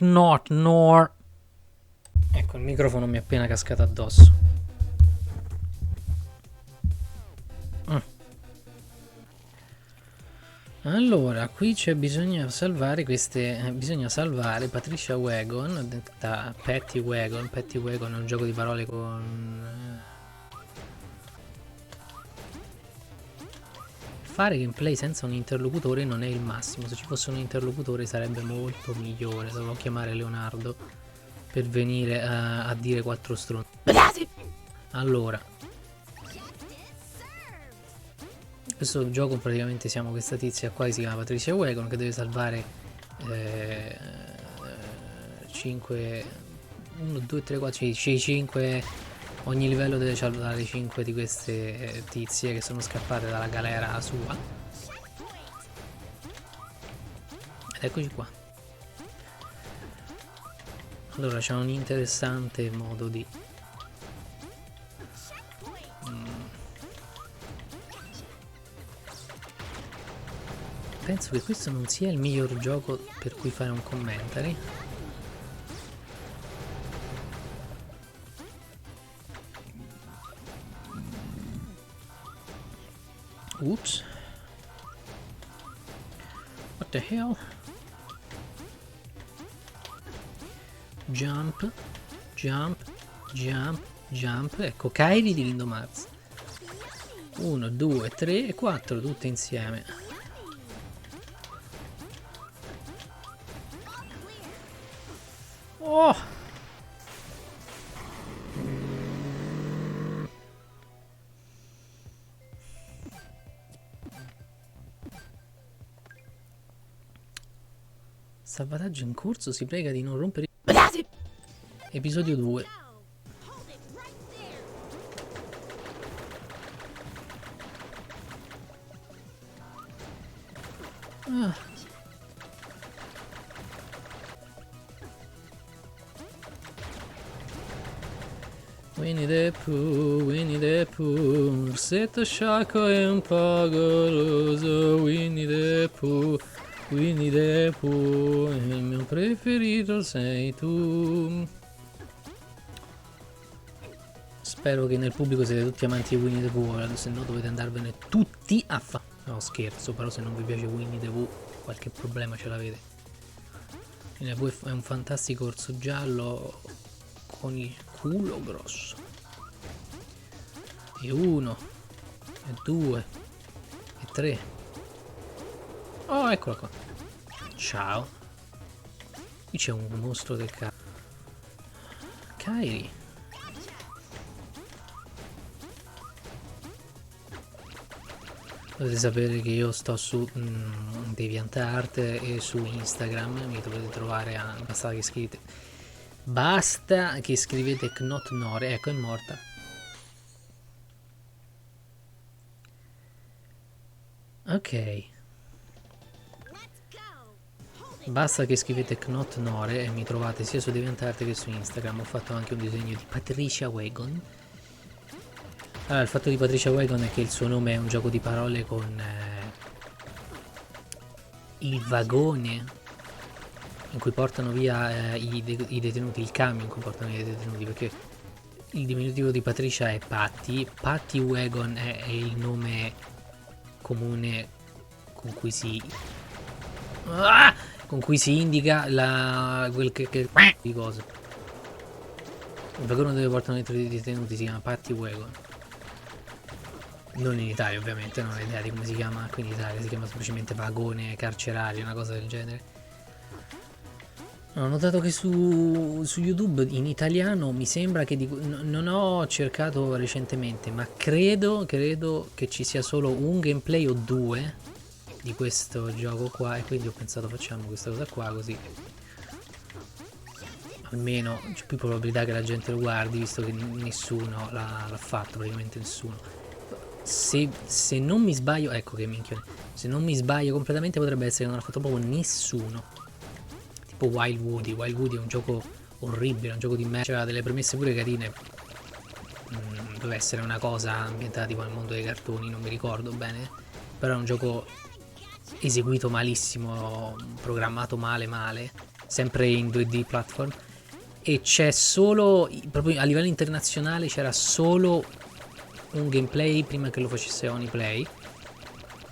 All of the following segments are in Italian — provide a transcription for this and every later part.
Knot Nor. Ecco, il microfono mi è appena cascato addosso. Allora, qui bisogna salvare queste. Bisogna salvare Patricia Wagon, detta Patty Wagon. Patty Wagon è un gioco di parole con. Fare gameplay senza un interlocutore non è il massimo. Se ci fosse un interlocutore sarebbe molto migliore. Dovrò chiamare Leonardo per venire a dire 4 stronzi. Allora, questo gioco praticamente siamo questa tizia qua che si chiama Patricia Wagon che deve salvare 5 1, 2, 3, 4, 5. Ogni livello deve salvare 5 di queste tizie che sono scappate dalla galera sua. Ed eccoci qua. Allora c'è un interessante modo di penso che questo non sia il miglior gioco per cui fare un commentary. Oops. What the hell? Jump, jump, jump, jump. Ecco, Kairi di Kingdom Hearts. 1, 2, 3 e 4 tutte insieme. Oh! Salvataggio in corso, si prega di non rompere. Episodio 2. Winnie the Pooh, Winnie the Pooh, un orsetto sciocco e un po' goloso. Winnie the Pooh, Winnie the Pooh, il mio preferito sei tu. Spero che nel pubblico siete tutti amanti di Winnie the Pooh, se no dovete andarvene tutti a fa. No, scherzo, però se non vi piace Winnie the Pooh qualche problema ce l'avete. Winnie the Pooh è un fantastico orso giallo con il culo grosso. E 1, e 2, e 3. Oh, eccola qua. Ciao. Qui c'è un mostro del cazzo. Kairi. Dovete sapere che io sto su DeviantArt e su Instagram, mi dovete trovare basta che scrivete Knot Nore, ecco è morta. Ok. Basta che scrivete Knot Nore e mi trovate sia su DeviantArt che su Instagram. Ho fatto anche un disegno di Patricia Wagon. Allora, il fatto di Patricia Wagon è che il suo nome è un gioco di parole con il vagone in cui portano via i detenuti, il camion in cui portano via i detenuti, perché il diminutivo di Patricia è Patty. Patty Wagon è il nome comune con cui si indica quel che di cosa. Il vagone dove portano dentro i detenuti si chiama Patty Wagon. Non in Italia ovviamente, non ho idea di come si chiama qui in Italia, si chiama semplicemente vagone carcerario, una cosa del genere. Ho notato che su YouTube in italiano mi sembra che non ho cercato recentemente, ma credo che ci sia solo un gameplay o 2 di questo gioco qua, e quindi ho pensato facciamo questa cosa qua così almeno c'è più probabilità che la gente lo guardi, visto che nessuno l'ha fatto, praticamente nessuno. Se non mi sbaglio, ecco che minchia, se non mi sbaglio completamente potrebbe essere che non l'ha fatto proprio nessuno, tipo Wild Woody. Wild Woody è un gioco orribile, un gioco di merda, aveva delle premesse pure carine, doveva essere una cosa ambientata tipo nel mondo dei cartoni, non mi ricordo bene, però è un gioco eseguito malissimo, programmato male, sempre in 2D platform, e c'è solo, proprio a livello internazionale c'era solo un gameplay prima che lo facesse Oniplay,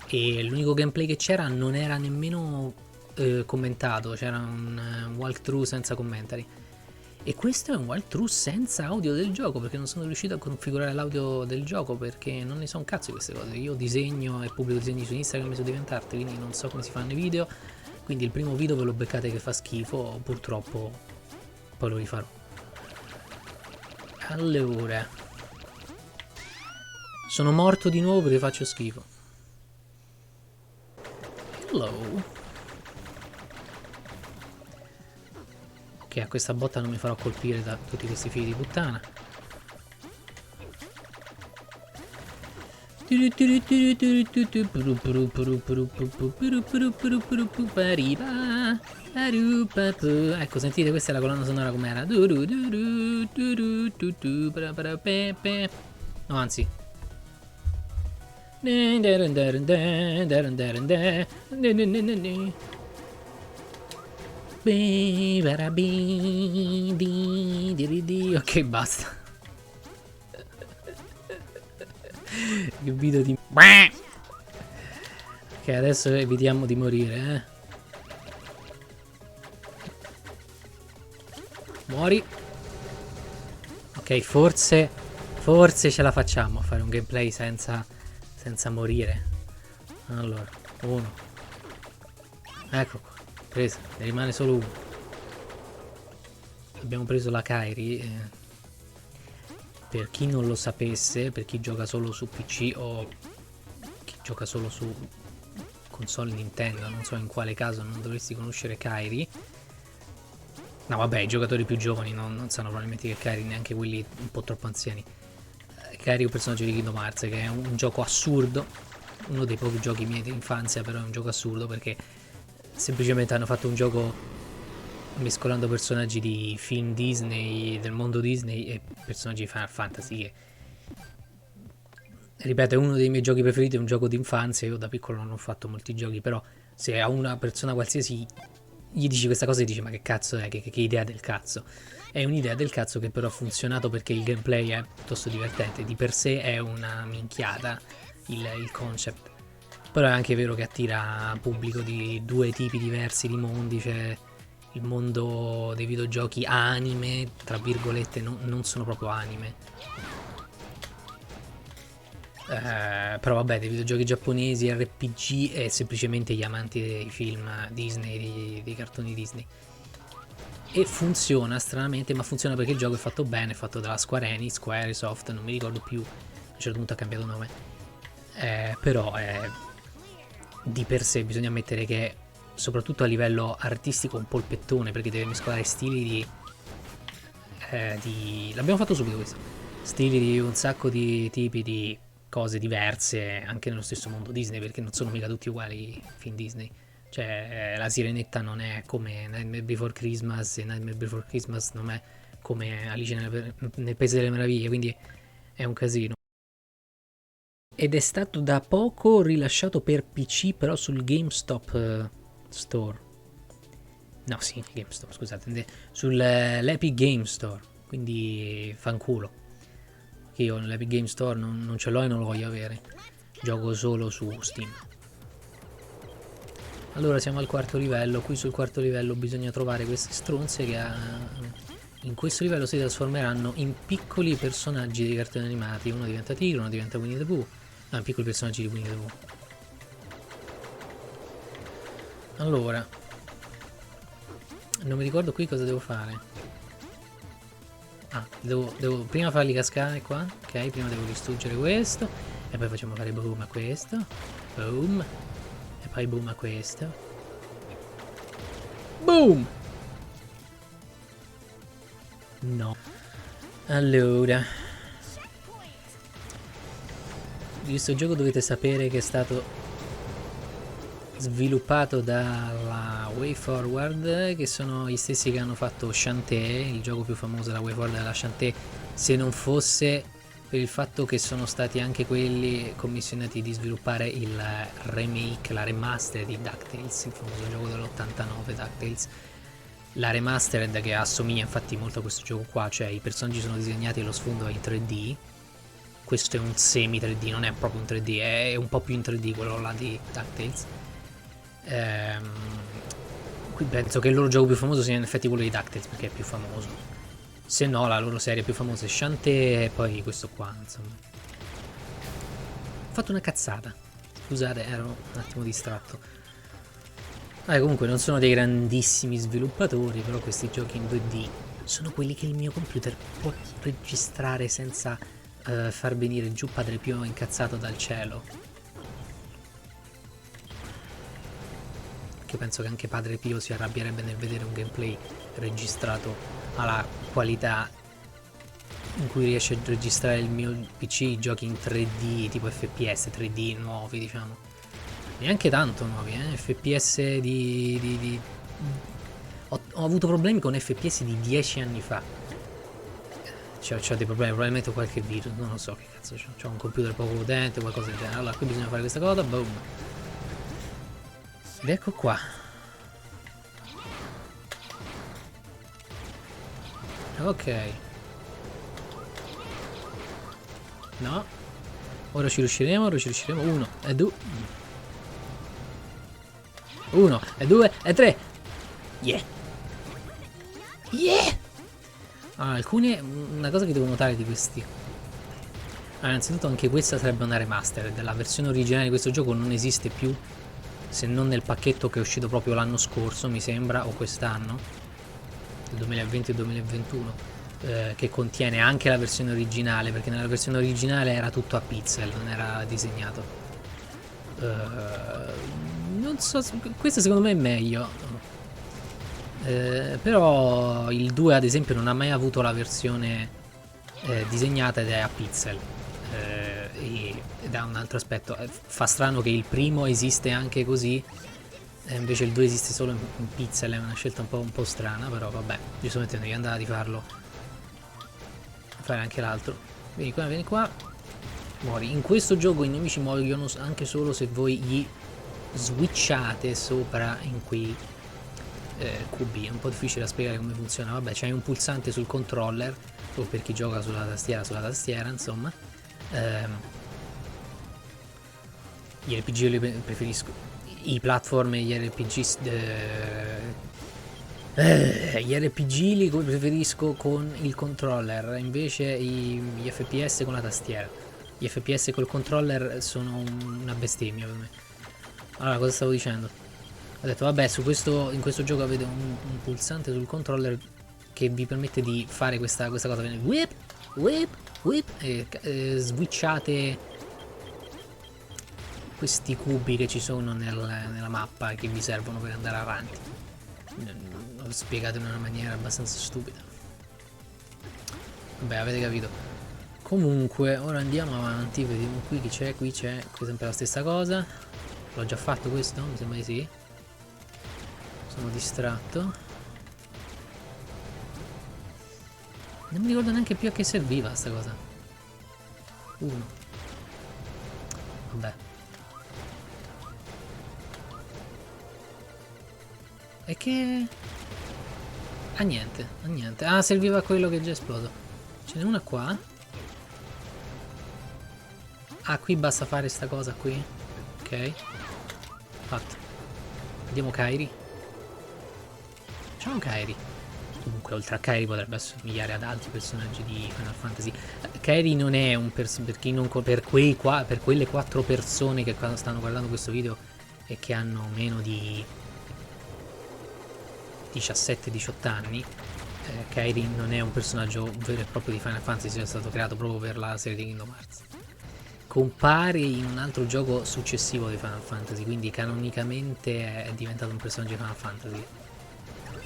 e l'unico gameplay che c'era non era nemmeno commentato, c'era un walkthrough senza commentari. E questo è un walkthrough senza audio del gioco, perché non sono riuscito a configurare l'audio del gioco, perché non ne so un cazzo di queste cose. Io disegno e pubblico disegni su Instagram e su DeviantArt, quindi non so come si fanno i video, quindi il primo video ve lo beccate che fa schifo, purtroppo poi lo rifarò. Allora, sono morto di nuovo perché faccio schifo. Hello. Ok, a questa botta non mi farò colpire da tutti questi figli di puttana. Ecco, sentite, questa è la colonna sonora com'era. No, anzi. Ok, basta. Che video di... Ok, adesso evitiamo di morire, Muori. Ok, forse ce la facciamo a fare un gameplay senza morire. Allora, uno. Ecco qua, preso, ne rimane solo uno. Abbiamo preso la Kairi. Per chi non lo sapesse, per chi gioca solo su PC o chi gioca solo su console Nintendo, non so in quale caso non dovresti conoscere Kairi. No, vabbè, i giocatori più giovani non sanno probabilmente che Kairi, neanche quelli un po' troppo anziani. Kairi è un personaggio di Kingdom Hearts, che è un gioco assurdo, uno dei pochi giochi miei di infanzia, però è un gioco assurdo perché semplicemente hanno fatto un gioco mescolando personaggi di film Disney, del mondo Disney, e personaggi di Final Fantasy, che, ripeto, è uno dei miei giochi preferiti, è un gioco d'infanzia. Io da piccolo non ho fatto molti giochi, però se a una persona qualsiasi gli dici questa cosa e dici ma che cazzo è, che idea del cazzo. È un'idea del cazzo che però ha funzionato perché il gameplay è piuttosto divertente, di per sé è una minchiata il concept, però è anche vero che attira pubblico di due tipi diversi di mondi. Cioè il mondo dei videogiochi anime, tra virgolette, non sono proprio anime, però vabbè, dei videogiochi giapponesi, RPG, e semplicemente gli amanti dei film Disney, dei cartoni Disney. E funziona stranamente, ma funziona perché il gioco è fatto bene, è fatto dalla Square Enix, Squaresoft, non mi ricordo più, a un certo punto ha cambiato nome, però di per sé bisogna ammettere che soprattutto a livello artistico un polpettone, perché deve mescolare stili di l'abbiamo fatto subito questo, stili di un sacco di tipi di cose diverse anche nello stesso mondo Disney, perché non sono mica tutti uguali i film Disney. Cioè la Sirenetta non è come Nightmare Before Christmas, e Nightmare Before Christmas non è come Alice nel Paese delle Meraviglie, quindi è un casino. Ed è stato da poco rilasciato per PC, però sul GameStop Store. No, sì, GameStop, scusate, sull'Epic Game Store, quindi fanculo. Che io nell'Epic Game Store non ce l'ho e non lo voglio avere. Gioco solo su Steam. Allora siamo al quarto livello. Qui sul quarto livello bisogna trovare queste stronze che in questo livello si trasformeranno in piccoli personaggi dei cartoni animati. Uno diventa tigre, uno diventa Winnie the Pooh. No, piccoli personaggi di Winnie the Pooh. Allora, non mi ricordo qui cosa devo fare. Ah, devo prima farli cascare qua. Ok, prima devo distruggere questo. E poi facciamo fare boom a questo. Boom. E poi boom a questo. Boom! No. Allora, di questo gioco dovete sapere che è stato sviluppato dalla WayForward, che sono gli stessi che hanno fatto Shantae, il gioco più famoso della WayForward della Shantae, se non fosse per il fatto che sono stati anche quelli commissionati di sviluppare il remake, la remaster di DuckTales, il famoso gioco dell'89 DuckTales. la remastered che assomiglia infatti molto a questo gioco qua, cioè i personaggi sono disegnati e lo sfondo è in 3D. Questo è un semi 3D, non è proprio un 3D, è un po' più in 3D quello là di DuckTales. Qui penso che il loro gioco più famoso sia in effetti quello di DuckTales perché è più famoso. Se no la loro serie più famosa è Shantae e poi questo qua, insomma. Ho fatto una cazzata. Scusate, ero un attimo distratto. Comunque non sono dei grandissimi sviluppatori, però questi giochi in 2D sono quelli che il mio computer può registrare senza far venire giù Padre Pio incazzato dal cielo. Che penso che anche Padre Pio si arrabbierebbe nel vedere un gameplay registrato alla qualità in cui riesce a registrare il mio PC giochi in 3D, tipo FPS 3D nuovi, diciamo. Neanche tanto nuovi, FPS ho avuto problemi con FPS di 10 anni fa. C'ho dei problemi, probabilmente qualche virus, non lo so che cazzo c'ho. C'ho un computer poco potente, qualcosa del genere. Allora, qui bisogna fare questa cosa, boom. Ed ecco qua. Ok. No. Ora ci riusciremo. Uno e due. Uno e due e tre. Yeah. Yeah. Una cosa che devo notare di questi. Innanzitutto anche questa sarebbe una remastered. La versione originale di questo gioco non esiste più, se non nel pacchetto che è uscito proprio l'anno scorso, mi sembra, o quest'anno, il 2020 e 2021, che contiene anche la versione originale, perché nella versione originale era tutto a pixel, non era disegnato. Non so, questo secondo me è meglio. Però il 2 ad esempio non ha mai avuto la versione disegnata ed è a pixel. Ed ha un altro aspetto. Fa strano che il primo esiste anche così, e invece il 2 esiste solo in pixel. È una scelta un po' strana, però vabbè, giustamente non devi andare di farlo. Fare anche l'altro. Vieni qua. Muori. In questo gioco i nemici muoiono anche solo se voi gli switchate sopra in quei QB. È un po' difficile da spiegare come funziona. Vabbè, c'hai un pulsante sul controller, o per chi gioca sulla tastiera, insomma. Gli RPG li preferisco. I platform e gli RPG. Gli RPG li preferisco con il controller, invece gli FPS con la tastiera. Gli FPS col controller sono una bestemmia per me. Allora, cosa stavo dicendo? Ho detto, vabbè, in questo gioco avete un pulsante sul controller che vi permette di fare questa cosa. Whip, whip, whip, e switchate questi cubi che ci sono nella mappa che vi servono per andare avanti. L'ho spiegato in una maniera abbastanza stupida. Vabbè, avete capito. Comunque, ora andiamo avanti, vediamo qui chi c'è, qui è sempre la stessa cosa. L'ho già fatto questo? Mi sembra di sì. Sono distratto. Non mi ricordo neanche più a che serviva sta cosa. Uno. Vabbè. E che... Ah, niente, niente. Ah, serviva a quello che è già esploso. Ce n'è una qua. Ah, qui basta fare sta cosa qui. Ok. Fatto. Vediamo Kairi. Ciao Kairi. Comunque oltre a Kairi potrebbe assomigliare ad altri personaggi di Final Fantasy. Kairi non è un personaggio per quelle 4 persone che stanno guardando questo video e che hanno meno di 17-18 anni. Kairi non è un personaggio vero e proprio di Final Fantasy, è stato creato proprio per la serie di Kingdom Hearts. Compare in un altro gioco successivo di Final Fantasy, quindi canonicamente è diventato un personaggio di Final Fantasy.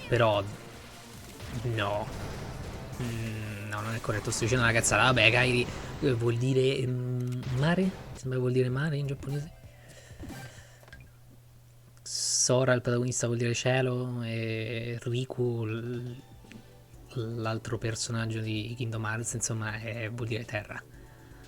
Però no, no, non è corretto, sto dicendo una cazzata. Vabbè, Kairi vuol dire mare, sembra vuol dire mare in giapponese. Sora, il protagonista, vuol dire cielo, e Riku, l'altro personaggio di Kingdom Hearts, insomma, vuol dire terra.